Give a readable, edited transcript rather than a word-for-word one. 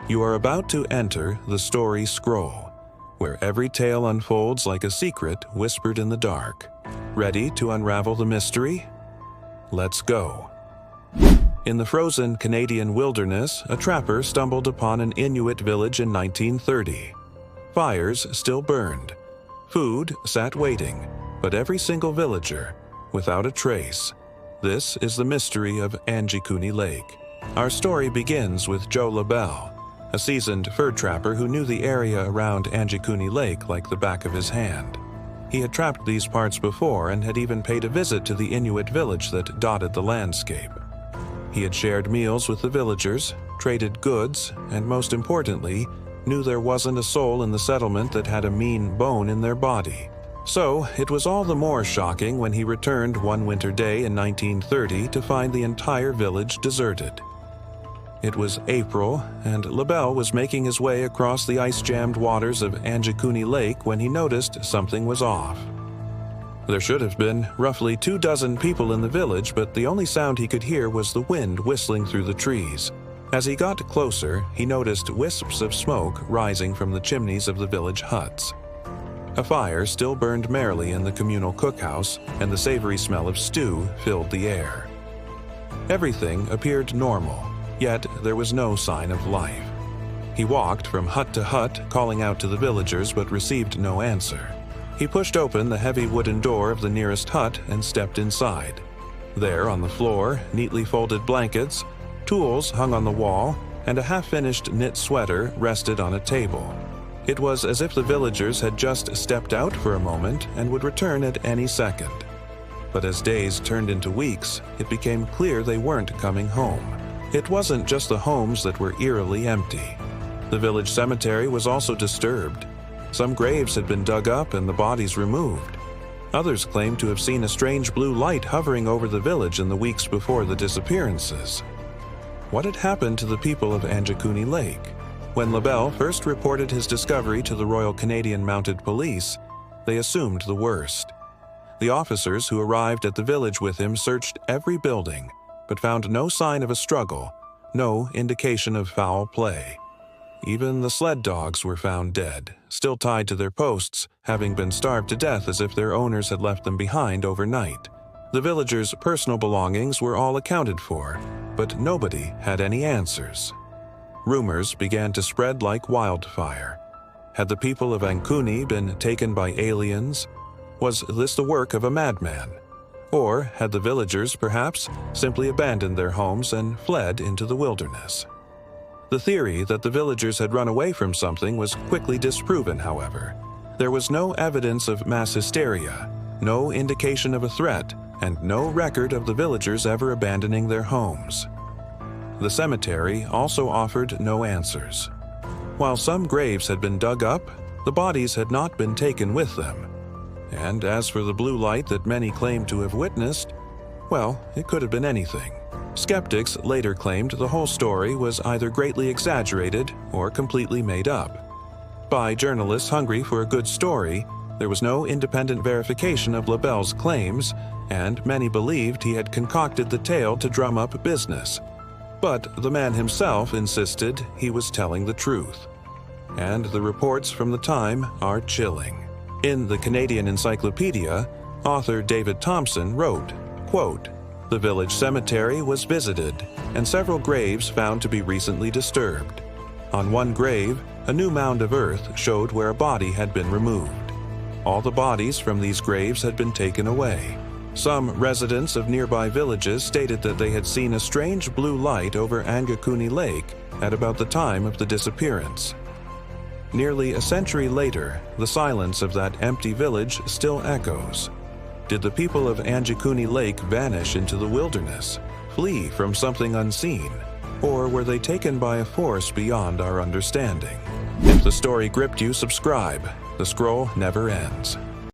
You are about to enter the story scroll, where every tale unfolds like a secret whispered in the dark. Ready to unravel the mystery? Let's go. In the frozen Canadian wilderness, a trapper stumbled upon an Inuit village in 1930. Fires still burned. Food sat waiting, but every single villager, without a trace. This is the mystery of Anjikuni Lake. Our story begins with Joe LaBelle, a seasoned fur trapper who knew the area around Anjikuni Lake like the back of his hand. He had trapped these parts before and had even paid a visit to the Inuit village that dotted the landscape. He had shared meals with the villagers, traded goods, and most importantly, knew there wasn't a soul in the settlement that had a mean bone in their body. So, it was all the more shocking when he returned one winter day in 1930 to find the entire village deserted. It was April, and LaBelle was making his way across the ice-jammed waters of Anjikuni Lake when he noticed something was off. There should have been roughly 24 people in the village, but the only sound he could hear was the wind whistling through the trees. As he got closer, he noticed wisps of smoke rising from the chimneys of the village huts. A fire still burned merrily in the communal cookhouse, and the savory smell of stew filled the air. Everything appeared normal, yet there was no sign of life. He walked from hut to hut, calling out to the villagers, but received no answer. He pushed open the heavy wooden door of the nearest hut and stepped inside. There, on the floor, neatly folded blankets, tools hung on the wall, and a half-finished knit sweater rested on a table. It was as if the villagers had just stepped out for a moment and would return at any second. But as days turned into weeks, it became clear they weren't coming home. It wasn't just the homes that were eerily empty. The village cemetery was also disturbed. Some graves had been dug up and the bodies removed. Others claimed to have seen a strange blue light hovering over the village in the weeks before the disappearances. What had happened to the people of Anjikuni Lake? When LaBelle first reported his discovery to the Royal Canadian Mounted Police, they assumed the worst. The officers who arrived at the village with him searched every building, but found no sign of a struggle, no indication of foul play. Even the sled dogs were found dead, still tied to their posts, having been starved to death as if their owners had left them behind overnight. The villagers' personal belongings were all accounted for, but nobody had any answers. Rumors began to spread like wildfire. Had the people of Anjikuni been taken by aliens? Was this the work of a madman? Or had the villagers, perhaps, simply abandoned their homes and fled into the wilderness? The theory that the villagers had run away from something was quickly disproven, however. There was no evidence of mass hysteria, no indication of a threat, and no record of the villagers ever abandoning their homes. The cemetery also offered no answers. While some graves had been dug up, the bodies had not been taken with them. And as for the blue light that many claimed to have witnessed, well, it could have been anything. Skeptics later claimed the whole story was either greatly exaggerated or completely made up. By journalists hungry for a good story, there was no independent verification of LaBelle's claims, and many believed he had concocted the tale to drum up business. But the man himself insisted he was telling the truth. And the reports from the time are chilling. In the Canadian Encyclopedia, author David Thompson wrote, quote, "The village cemetery was visited, and several graves found to be recently disturbed. On one grave, a new mound of earth showed where a body had been removed. All the bodies from these graves had been taken away. Some residents of nearby villages stated that they had seen a strange blue light over Anjikuni Lake at about the time of the disappearance." Nearly a century later, the silence of that empty village still echoes. Did the people of Anjikuni Lake vanish into the wilderness, flee from something unseen, or were they taken by a force beyond our understanding? If the story gripped you, subscribe. The scroll never ends.